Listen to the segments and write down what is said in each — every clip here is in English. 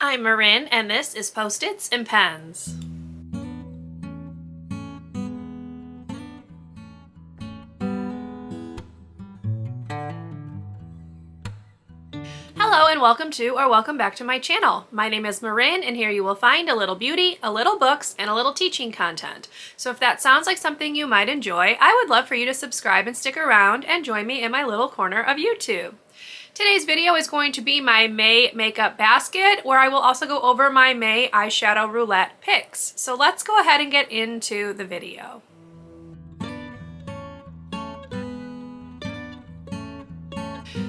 I'm Marin, and this is Post-its and Pens. Hello and welcome to or welcome back to my channel. My name is Marin, and here you will find a little beauty, a little books, and a little teaching content. So if that sounds like something you might enjoy, I would love for you to subscribe and stick around and join me in my little corner of YouTube. Today's video is going to be my May makeup basket, where I will also go over my May Eyeshadow Roulette picks. So let's go ahead and get into the video.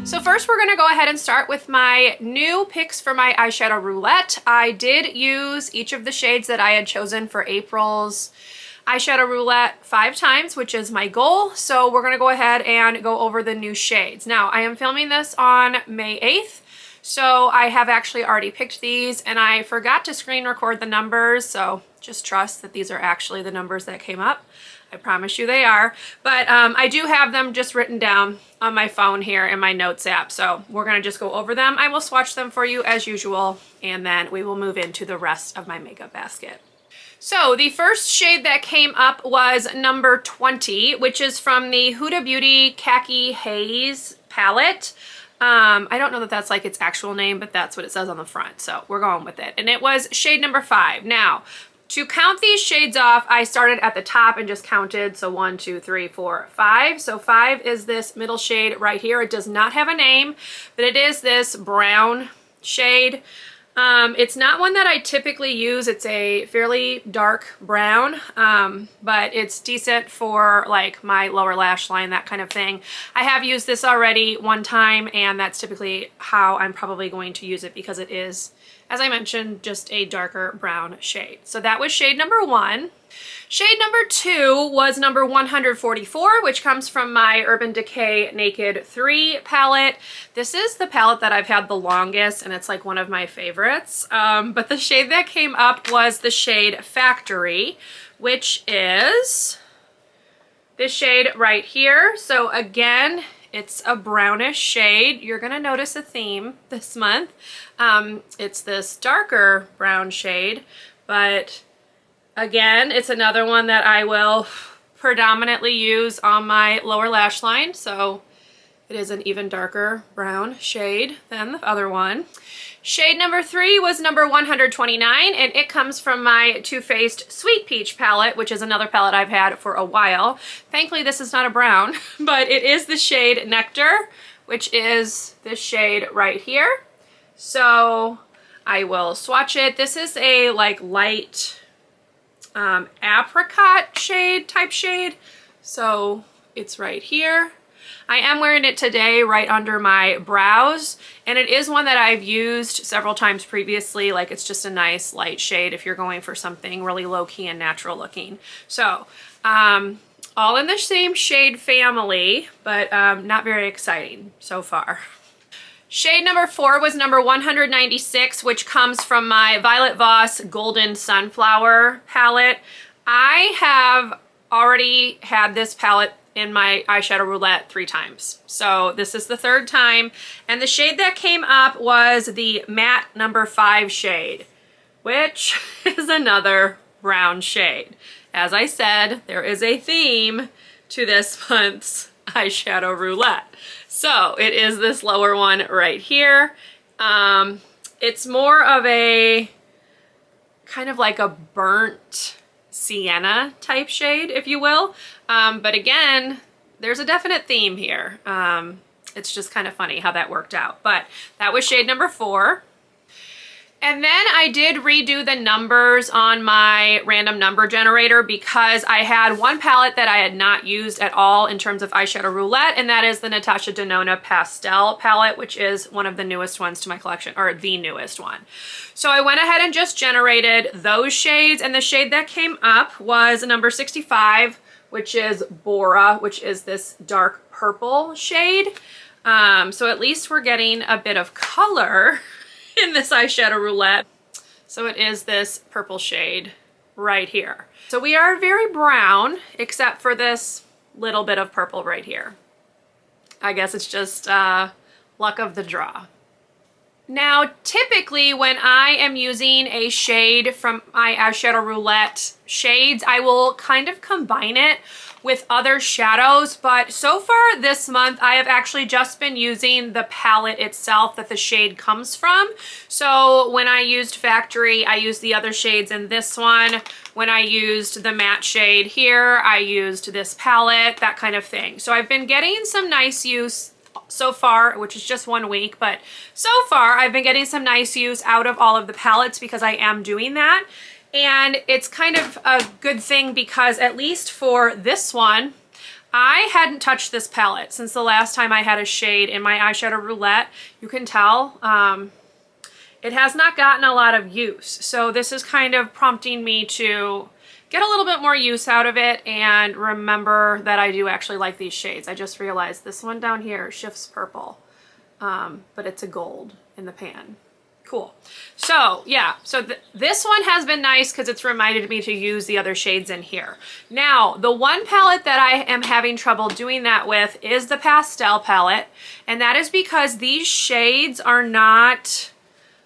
So first we're going to go ahead and start with my new picks for my Eyeshadow Roulette. I did use each of the shades that I had chosen for April's Eyeshadow Roulette 5 times, which is my goal. So we're going to go ahead and go over the new shades. Now, I am filming this on May 8th, so I have actually already picked these, and I forgot to screen record the numbers, so just trust that these are actually the numbers that came up. I promise you they are, but I do have them just written down on my phone here in my notes app, so we're going to just go over them. I will swatch them for you as usual, and then we will move into the rest of my makeup basket. So the first shade that came up was number 20, which is from the Huda Beauty Khaki Haze palette. I don't know that that's like its actual name, but that's what it says on the front, so we're going with it. And it was shade number 5. Now, to count these shades off, I started at the top and just counted. So 1, 2, 3, 4, 5. So 5 is this middle shade right here. It does not have a name, but it is this brown shade. It's not one that I typically use. It's a fairly dark brown, but it's decent for like my lower lash line, that kind of thing. I have used this already one time, and that's typically how I'm probably going to use it because it is, as I mentioned, just a darker brown shade. So that was shade number 1. Shade number 2 was number 144, which comes from my Urban Decay Naked 3 palette. This is the palette that I've had the longest, and it's like one of my favorites. But the shade that came up was the shade Factory, which is this shade right here. So again, it's a brownish shade. You're gonna notice a theme this month. It's this darker brown shade, but again, it's another one that I will predominantly use on my lower lash line, so it is an even darker brown shade than the other one. Shade number 3 was number 129, and it comes from my Too Faced Sweet Peach palette, which is another palette I've had for a while. Thankfully, this is not a brown, but it is the shade Nectar, which is this shade right here. So I will swatch it. This is a like light apricot shade type shade, so it's right here. I am wearing it today right under my brows, and it is one that I've used several times previously. Like, it's just a nice light shade if you're going for something really low-key and natural looking. So all in the same shade family, but not very exciting so far. Shade number 4 was number 196, which comes from my Violet Voss Golden Sunflower palette. I have already had this palette in my Eyeshadow Roulette 3 times. So this is the 3rd time. And the shade that came up was the matte number 5 shade, which is another brown shade. As I said, there is a theme to this month's Eyeshadow Roulette. So it is this lower one right here. It's more of a kind of like a burnt sienna type shade, if you will. But again, there's a definite theme here. It's just kind of funny how that worked out. But that was shade number 4. And then I did redo the numbers on my random number generator because I had one palette that I had not used at all in terms of Eyeshadow Roulette, and that is the Natasha Denona Pastel palette, which is one of the newest ones to my collection, or the newest one. So I went ahead and just generated those shades, and the shade that came up was number 65, which is Bora, which is this dark purple shade. So at least we're getting a bit of color in this Eyeshadow Roulette. So it is this purple shade right here. So we are very brown, except for this little bit of purple right here. I guess it's just luck of the draw. Now, typically when I am using a shade from my Eyeshadow Roulette shades, I will kind of combine it with other shadows, but so far this month I have actually just been using the palette itself that the shade comes from. So when I used Factory, I used the other shades in this one. When I used the matte shade here, I used this palette, that kind of thing. So I've been getting some nice use so far, which is just 1 week, but so far I've been getting some nice use out of all of the palettes because I am doing that. And it's kind of a good thing because at least for this one, I hadn't touched this palette since the last time I had a shade in my Eyeshadow Roulette. You can tell it has not gotten a lot of use. So this is kind of prompting me to get a little bit more use out of it and remember that I do actually like these shades. I just realized this one down here shifts purple, but it's a gold in the pan. Cool. So yeah, so this one has been nice because it's reminded me to use the other shades in here. Now, the one palette that I am having trouble doing that with is the pastel palette, and that is because these shades are not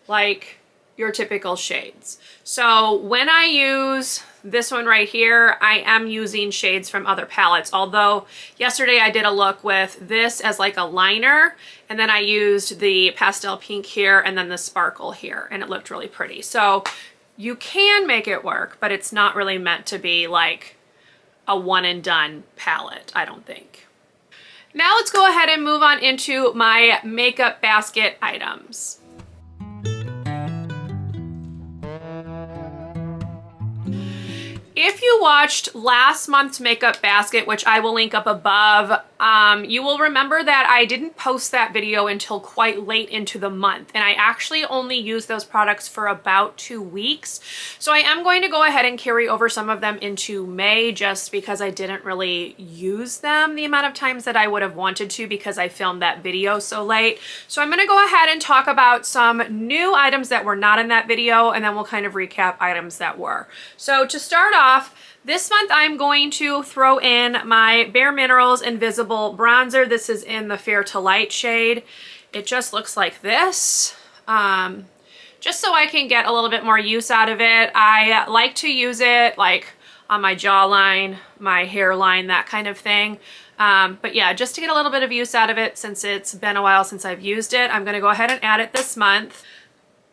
like your typical shades. So when I use this one right here, I am using shades from other palettes. Although yesterday I did a look with this as like a liner, and then I used the pastel pink here and then the sparkle here, and it looked really pretty. So you can make it work, but it's not really meant to be like a one and done palette, I don't think. Now let's go ahead and move on into my makeup basket items. If you watched last month's makeup basket, which I will link up above, you will remember that I didn't post that video until quite late into the month, and I actually only used those products for about 2 weeks. So I am going to go ahead and carry over some of them into May just because I didn't really use them the amount of times that I would have wanted to because I filmed that video so late. So I'm going to go ahead and talk about some new items that were not in that video, and then we'll kind of recap items that were. So to start off, this month I'm going to throw in my Bare Minerals Invisible Bronzer. This is in the Fair to Light shade. It just looks like this. Just so I can get a little bit more use out of it. I like to use it like on my jawline, my hairline, that kind of thing. But yeah, just to get a little bit of use out of it since it's been a while since I've used it, I'm gonna go ahead and add it this month.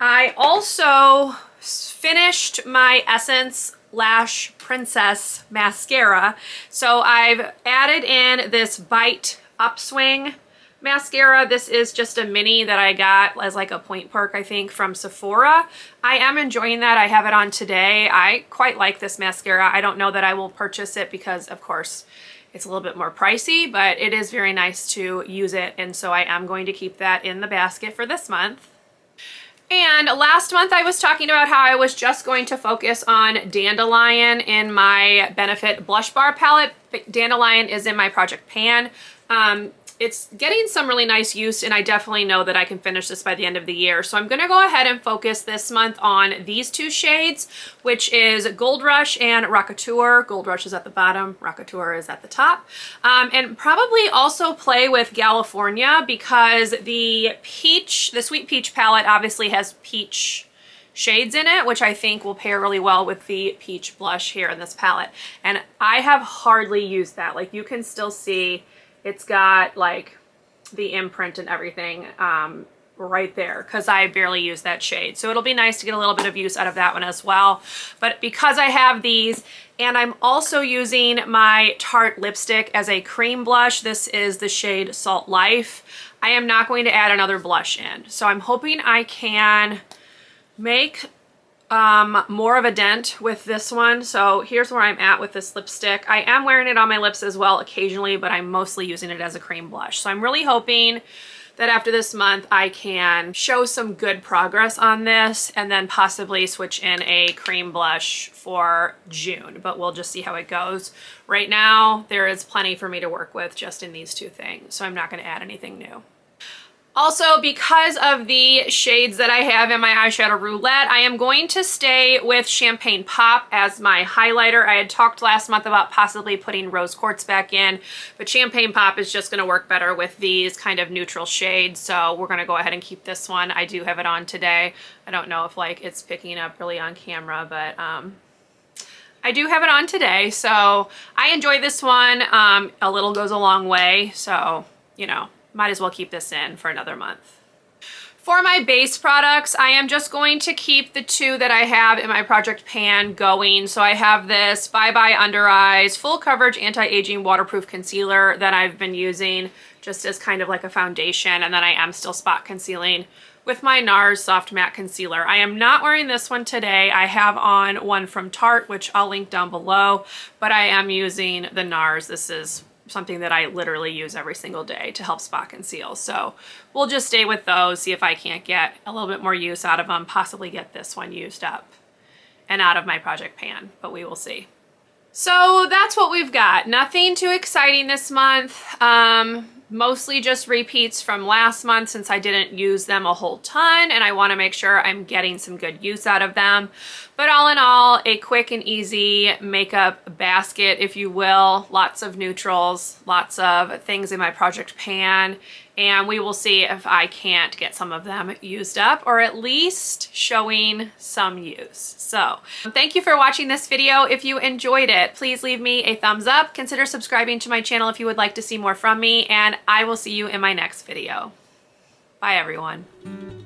I also finished my Essence Lash Princess mascara. So I've added in this Bite Upswing mascara. This is just a mini that I got as like a point perk, I think, from Sephora. I am enjoying that. I have it on today. I quite like this mascara. I don't know that I will purchase it because, of course, it's a little bit more pricey, but it is very nice to use it, and so I am going to keep that in the basket for this month. And last month I was talking about how I was just going to focus on Dandelion in my Benefit Blush Bar palette. Dandelion is in my Project Pan. It's getting some really nice use, and I definitely know that I can finish this by the end of the year. So I'm going to go ahead and focus this month on these two shades, which is Gold Rush and Rockateur. Gold Rush is at the bottom, Rockateur is at the top. And probably also play with California because the Sweet Peach palette obviously has peach shades in it, which I think will pair really well with the peach blush here in this palette. And I have hardly used that. Like, you can still see it's got like the imprint and everything right there because I barely use that shade. So it'll be nice to get a little bit of use out of that one as well. But because I have these, and I'm also using my Tarte lipstick as a cream blush, this is the shade Salt Life, I am not going to add another blush in. So I'm hoping I can make more of a dent with this one. So here's where I'm at with this lipstick. I am wearing it on my lips as well occasionally, but I'm mostly using it as a cream blush. So I'm really hoping that after this month I can show some good progress on this and then possibly switch in a cream blush for June, but we'll just see how it goes. Right now there is plenty for me to work with just in these two things, so I'm not going to add anything new. Also, because of the shades that I have in my eyeshadow roulette, I am going to stay with Champagne Pop as my highlighter. I had talked last month about possibly putting Rose Quartz back in, but Champagne Pop is just going to work better with these kind of neutral shades, so we're going to go ahead and keep this one. I do have it on today. I don't know if like it's picking up really on camera, but I do have it on today, so I enjoy this one. A little goes a long way, so, you know, might as well keep this in for another month. For my base products, I am just going to keep the two that I have in my project pan going. So I have this Bye Bye Under Eyes Full Coverage Anti-Aging Waterproof Concealer that I've been using just as kind of like a foundation, and then I am still spot concealing with my Nars Soft Matte Concealer. I am not wearing this one today. I have on one from Tarte, which I'll link down below, but I am using the Nars. This is something that I literally use every single day to help spot conceal. So we'll just stay with those, see if I can't get a little bit more use out of them, possibly get this one used up and out of my project pan, but we will see. So that's what we've got. Nothing too exciting this month. Mostly just repeats from last month since I didn't use them a whole ton and I want to make sure I'm getting some good use out of them. But all in all, a quick and easy makeup basket, if you will. Lots of neutrals, lots of things in my project pan, and we will see if I can't get some of them used up or at least showing some use. So thank you for watching this video. If you enjoyed it, please leave me a thumbs up. Consider subscribing to my channel if you would like to see more from me, and I will see you in my next video. Bye everyone.